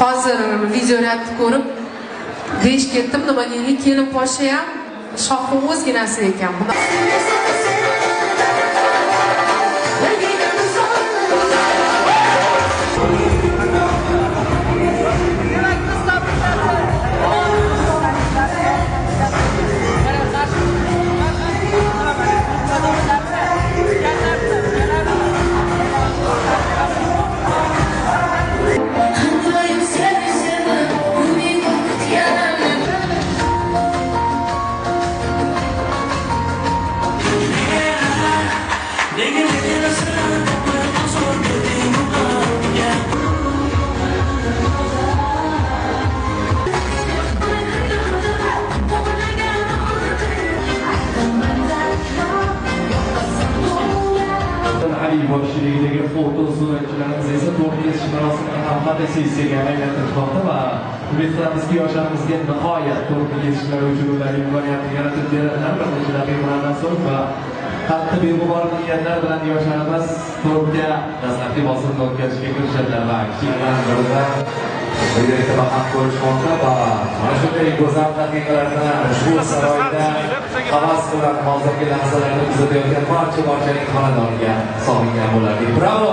Hozir videolarni ko'rib deyish ketdim, nima deylik, kelin poshsha ham shohning o'zginasi ekan. Ali boshchiligidagi foto suratchilarimiz esa to'g'ri kesish marosimini ham fotosessiyaga aylantirmoqda va umid qilamizki yoshlarimizga nihoyat to'g'ri kesishlar uchun ularning imkoniyatini yaratib beradilar. Bir necha daqiqalardan so'ng va qattiq beg'ubor niyatlar bilan yoshlarimiz to'rga dastlabki bosimni o'tkazishga kirishadilar va kichiklardan birida birgalikda baham ko'rishmoqda va mana shunday go'zal daqiqalarni ushbu saroyda havas bilan hozirgi lahzalarni kuzatayotgan barchaning xonadoniga sog'ingan bo'lardik. Bravo!